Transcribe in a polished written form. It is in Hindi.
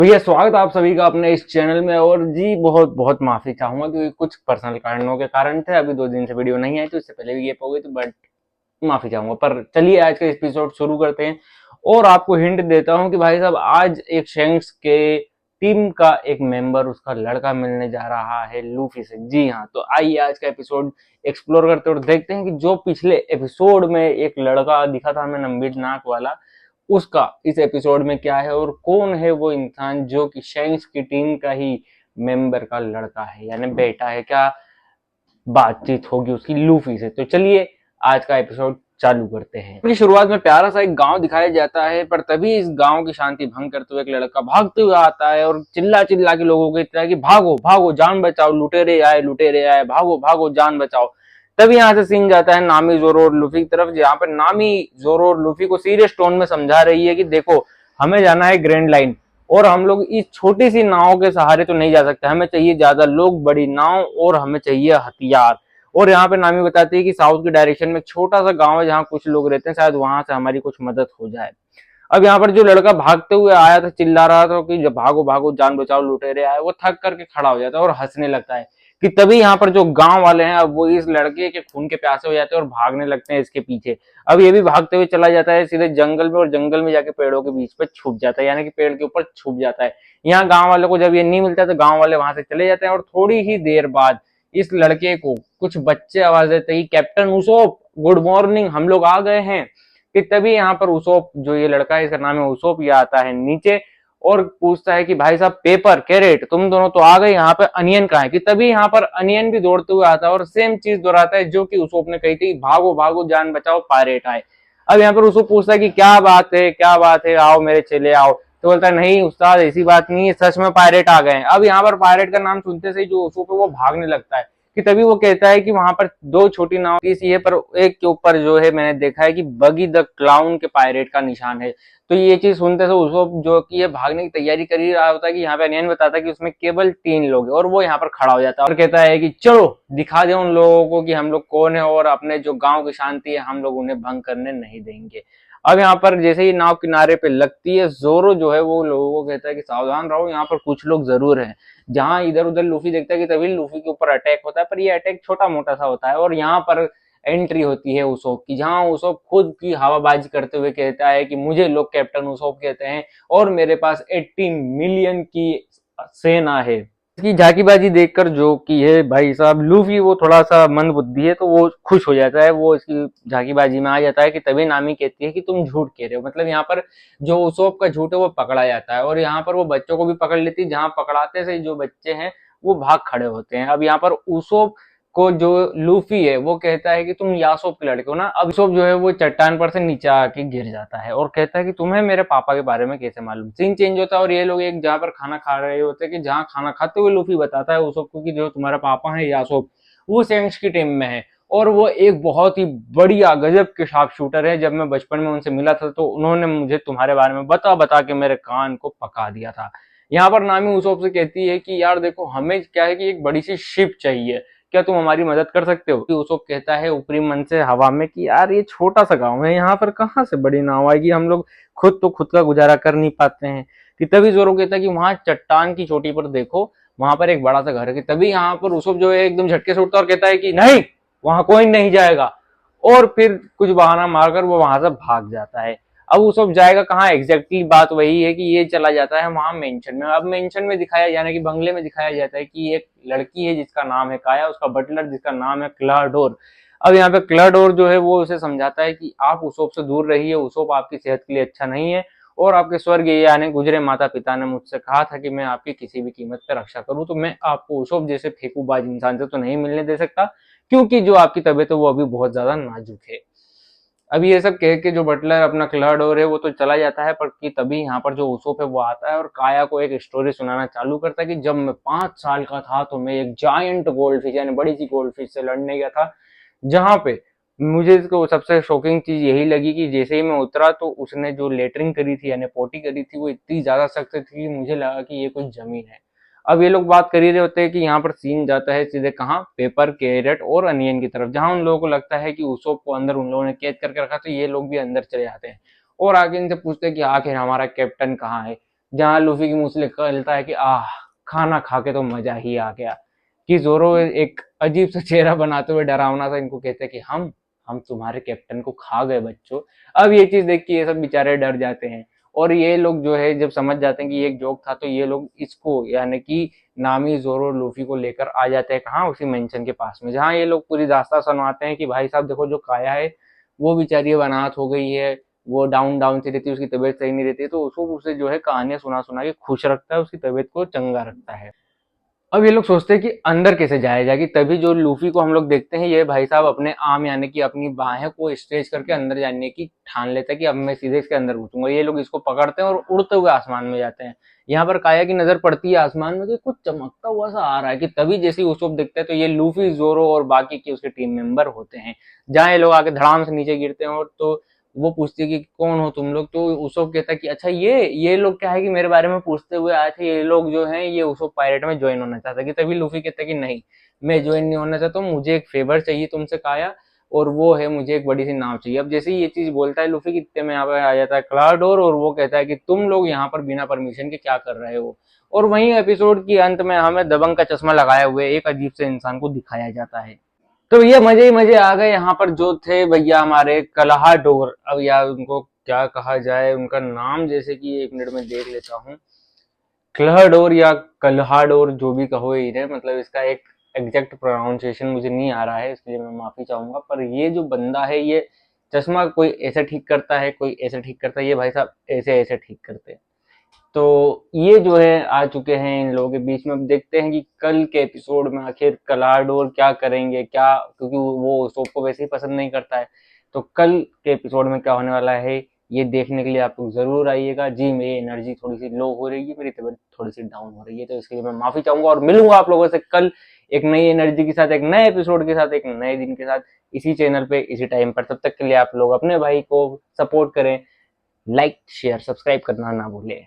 भैया स्वागत है आप सभी का अपने इस चैनल में। और जी बहुत बहुत माफी चाहूंगा क्योंकि कुछ पर्सनल कारणों के कारण थे, अभी 2 दिन से वीडियो नहीं आई, तो इससे पहले भी ये हो गई, तो बट माफी चाहूंगा। पर चलिए आज का एपिसोड शुरू करते हैं। और आपको हिंट देता हूं कि भाई साहब आज एक शैंक्स के टीम का एक मेंबर, उसका लड़का मिलने जा रहा है लूफी से। जी हाँ, तो आइए आज का एपिसोड एक्सप्लोर करते हैं और देखते हैं कि जो पिछले एपिसोड में एक लड़का दिखा था हमें नंबीर नाक वाला, उसका इस एपिसोड में क्या है और कौन है वो इंसान जो कि शैंक्स की टीम का ही मेंबर का लड़का है यानी बेटा है। क्या बातचीत होगी उसकी लूफी से। तो चलिए आज का एपिसोड चालू करते हैं। की शुरुआत में प्यारा सा एक गांव दिखाया जाता है, पर तभी इस गांव की शांति भंग करते हुए एक लड़का भागते हुए आता है और चिल्ला चिल्ला के लोगों को इतना कि भागो भागो जान बचाओ, लुटेरे आए, भागो भागो जान बचाओ। तभी यहाँ से सीन जाता है नामी, जोरो और लूफी की तरफ, जहाँ पर नामी जोरो और लूफी को सीरियस टोन में समझा रही है कि देखो हमें जाना है ग्रैंड लाइन, और हम लोग इस छोटी सी नाव के सहारे तो नहीं जा सकते, हमें चाहिए ज्यादा लोग, बड़ी नाव, और हमें चाहिए हथियार। और यहाँ पे नामी बताती है कि साउथ की डायरेक्शन में एक छोटा सा गांव है जहाँ कुछ लोग रहते हैं, शायद वहां से हमारी कुछ मदद हो जाए। अब यहाँ पर जो लड़का भागते हुए आया था, चिल्ला रहा था कि जब भागो भागो जान बचाओ लुटेरे आए, वो थक करके खड़ा हो जाता है और हंसने लगता है। कि तभी यहाँ पर जो गांव वाले हैं अब वो इस लड़के के खून के प्यासे हो जाते हैं और भागने लगते हैं इसके पीछे। अब ये भी भागते हुए चला जाता है सीधे जंगल में, और जंगल में जाके पेड़ों के बीच पे छुप जाता है, यानी कि पेड़ के ऊपर छुप जाता है। यहाँ गांव वालों को जब ये नहीं मिलता तो गांव वाले वहां से चले जाते हैं, और थोड़ी ही देर बाद इस लड़के को कुछ बच्चे आवाज देते ही कैप्टन उसोप गुड मॉर्निंग, हम लोग आ गए हैं। कि तभी यहाँ पर उसोप, जो ये लड़का है इसका नाम है उसोप, ये आता है नीचे और पूछता है कि भाई साहब पेपर कैरेट तुम दोनों तो आ गए, यहाँ पर अनियन कहाँ है। कि तभी यहाँ पर अनियन भी दौड़ते हुए आता है और सेम चीज दोहराता है जो कि उसोप ने कही थी, भागो भागो जान बचाओ पायरेट आए। अब यहाँ पर उसको पूछता है कि क्या बात है, आओ मेरे चले आओ। तो बोलता है नहीं उस्ताद ऐसी बात नहीं है, सच में पायरेट आ गए हैं। अब यहाँ पर पायरेट का नाम सुनते से ही जो उसोप है वो भागने लगता है। कि तभी वो कहता है कि वहां पर 2 छोटी नाव सी है, पर एक के ऊपर जो है मैंने देखा है कि बगी द क्लाउन के पायरेट का निशान है। तो ये चीज सुनते से उसको जो कि ये भागने की तैयारी कर ही रहा होता है कि यहाँ पे अनियन बताता है कि उसमें केवल 3 लोग हैं, और वो यहाँ पर खड़ा हो जाता है और कहता है कि चलो दिखा दे उन लोगों को कि हम लोग कौन है, और अपने जो गांव की शांति है हम लोग उन्हें भंग करने नहीं देंगे। अब यहाँ पर जैसे ही नाव किनारे पे लगती है, जोरो जो है वो लोगों को कहता है कि सावधान रहो, यहाँ पर कुछ लोग जरूर हैं। जहां इधर उधर लूफी देखता है कि तभी लूफी के ऊपर अटैक होता है, पर ये अटैक छोटा मोटा सा होता है, और यहाँ पर एंट्री होती है उसोप की, जहां उसोप खुद की हवाबाजी करते हुए कहता है कि मुझे लोग कैप्टन उसोप कहते हैं और मेरे पास 18 मिलियन की सेना है। इसकी झाकीबाजी देखकर जो कि है भाई साहब लूफी, वो थोड़ा सा मंद बुद्धि है तो वो खुश हो जाता है, वो इसकी झाकीबाजी में आ जाता है। कि तभी नामी कहती है कि तुम झूठ कह रहे हो, मतलब यहाँ पर जो उसोप का झूठ है वो पकड़ा जाता है, और यहाँ पर वो बच्चों को भी पकड़ लेती है, जहां पकड़ाते से जो बच्चे हैं वो भाग खड़े होते हैं। अब यहाँ पर उसोप को जो लूफी है वो कहता है कि तुम यासोप के लड़के हो ना। अब यूसुफ जो है वो चट्टान पर से नीचे आके गिर जाता है और कहता है कि तुम्हें मेरे पापा के बारे में कैसे मालूम। सीन चेंज होता है और ये लोग एक जहाँ पर खाना खा रहे होते हैं, कि जहाँ खाना खाते हुए लूफी बताता है यूसुफ को कि जो तुम्हारा पापा है यासोप, वो सेंट्स की टीम में है, और वो एक बहुत ही बढ़िया गजब के शार्प शूटर है। जब मैं बचपन में उनसे मिला था तो उन्होंने मुझे तुम्हारे बारे में बता बता के मेरे कान को पका दिया था। यहाँ पर नामी उसोप से कहती है कि यार देखो हमें क्या है कि एक बड़ी सी शिप चाहिए, क्या तुम हमारी मदद कर सकते हो। यूसुफ कहता है ऊपरी मन से हवा में कि यार ये छोटा सा गांव है, यहाँ पर कहाँ से बड़ी नाव आएगी, हम लोग खुद तो खुद का गुजारा कर नहीं पाते हैं। कि तभी जोरो कहता है कि वहां चट्टान की चोटी पर देखो, वहां पर एक बड़ा सा घर है। कि तभी यहाँ पर यूसुफ जो है एकदम झटके से उठता है और कहता है कि नहीं, वहां कोई नहीं जाएगा, और फिर कुछ बहाना मारकर वो वहां से भाग जाता है। अब वो सब जाएगा कहाँ एग्जैक्टली, बात वही है कि ये चला जाता है वहां मेंशन में। अब मेंशन में दिखाया यानी कि बंगले में दिखाया जाता है कि एक लड़की है जिसका नाम है काया, उसका बटलर जिसका नाम है क्लाडोर। अब यहाँ पे क्लाडोर जो है वो उसे समझाता है कि आप उसोप से दूर रहिए, उसोप आपकी सेहत के लिए अच्छा नहीं है, और आपके स्वर्ग यानी गुजरे माता पिता ने मुझसे कहा था कि मैं आपकी किसी भी कीमत पर रक्षा करूं, तो मैं आपको उसोप जैसे फेंकूबाज इंसान से तो नहीं मिलने दे सकता, क्योंकि जो आपकी तबीयत है वो अभी बहुत ज्यादा नाजुक है। अब ये सब कह के जो बटलर अपना क्लाडोर है वो तो चला जाता है, पर कि तभी यहाँ पर जो उसोप है वो आता है और काया को एक स्टोरी सुनाना चालू करता है कि जब मैं 5 साल का था तो मैं एक जायंट गोल्ड फिश यानी बड़ी सी गोल्ड फिश से लड़ने गया था, जहां पे मुझे इसको सबसे शॉकिंग चीज यही लगी कि जैसे ही मैं उतरा तो उसने जो लेटरिंग करी थी यानी पोटी करी थी वो इतनी ज्यादा सख्त थी कि मुझे लगा कि ये कुछ जमीन है। अब ये लोग बात कर ही रहे होते हैं कि यहाँ पर सीन जाता है सीधे कहाँ, पेपर कैरेट और अनियन की तरफ, जहां उन लोगों को लगता है कि उसोप को अंदर उन लोगों ने कैद करके रखा, तो ये लोग भी अंदर चले जाते हैं और आगे इनसे पूछते हैं कि आखिर हमारा कैप्टन कहाँ है। जहाँ लूफी की मुंह से निकलता है कि आह, खाना खा के तो मजा ही आ गया। कि जोरो एक अजीब सा चेहरा बनाते हुए डरावना सा इनको कहते हैं कि हम तुम्हारे कैप्टन को खा गए बच्चों। अब ये चीज देख के ये सब बेचारे डर जाते हैं, और ये लोग जो है जब समझ जाते हैं कि ये एक जोक था, तो ये लोग इसको यानी कि नामी जोरो लूफी को लेकर आ जाते हैं कहाँ, उसी मेंशन के पास में, जहाँ ये लोग पूरी दास्तां सुनाते हैं कि भाई साहब देखो जो काया है वो बेचारी अब अनाथ हो गई है, वो डाउन डाउन सी रहती है, उसकी तबीयत सही नहीं रहती है, तो उसको उसे जो है कहानियां सुना सुना के खुश रखता है, उसकी तबीयत को चंगा रखता है। अब ये लोग सोचते हैं कि अंदर कैसे जाया जाए, कि तभी जो लूफी को हम लोग देखते हैं, ये भाई साहब अपने आर्म यानी कि अपनी बाहें को स्ट्रेच करके अंदर जाने की ठान लेता है कि अब मैं सीधे इसके अंदर घुसूंगा। ये लोग इसको पकड़ते हैं और उड़ते हुए आसमान में जाते हैं। यहाँ पर काया की नजर पड़ती है आसमान में कि कुछ चमकता हुआ सा आ रहा है, कि तभी जैसे ही उसको दिखता है तो ये लूफी, जोरो और बाकी के उसके टीम मेंबर होते हैं। जहाँ ये लोग आके धड़ाम से नीचे गिरते हैं, और तो वो पूछती है कि कौन हो तुम लोग, तो उसोप कहता है कि अच्छा ये लोग क्या है कि मेरे बारे में पूछते हुए आए थे, ये लोग जो हैं ये उसोप पायरेट में ज्वाइन होना चाहता है। कि तभी लूफी कहता है कि नहीं, मैं ज्वाइन नहीं होना चाहता हूँ, मुझे एक फेवर चाहिए तुमसे काया, और वो है मुझे एक बड़ी सी नाव चाहिए। अब जैसे ही ये चीज बोलता है लूफी, कितने में यहाँ पे आ जाता है क्लाडोर, और वो कहता है कि तुम लोग यहाँ पर बिना परमिशन के क्या कर रहे हो। और वहीं एपिसोड की अंत में हमें दबंग का चश्मा लगाए हुए एक अजीब से इंसान को दिखाया जाता है। तो भैया मजे ही मजे आ गए यहाँ पर। जो थे भैया हमारे कलहा डोर, अब यार उनको क्या कहा जाए, उनका नाम जैसे कि एक मिनट में देख लेता हूँ। क्लहडोर या कल्हाडोर जो भी कहो इन्हें, मतलब इसका एक एग्जैक्ट प्रोनाउंसिएशन मुझे नहीं आ रहा है, इसलिए मैं माफी चाहूंगा। पर ये जो बंदा है, ये चश्मा कोई ऐसे ठीक करता है, कोई ऐसे ठीक करता है, ये भाई साहब ऐसे ऐसे ठीक करते हैं। तो ये जो है आ चुके हैं इन लोगों के बीच में। अब देखते हैं कि कल के एपिसोड में आखिर कलाडोर क्या करेंगे, क्या, क्योंकि वो सोप को वैसे ही पसंद नहीं करता है। तो कल के एपिसोड में क्या होने वाला है, ये देखने के लिए आप लोग जरूर आइएगा। जी मेरी एनर्जी थोड़ी सी लो हो रही है, मेरी तबीयत थोड़ी सी डाउन हो रही है, तो इसके लिए मैं माफी चाहूंगा, और मिलूंगा आप लोगों से कल एक नई एनर्जी के साथ, एक नए एपिसोड के साथ, एक नए दिन के साथ, इसी चैनल पे इसी टाइम पर। तब तक के लिए आप लोग अपने भाई को सपोर्ट करें, लाइक शेयर सब्सक्राइब करना ना भूलें।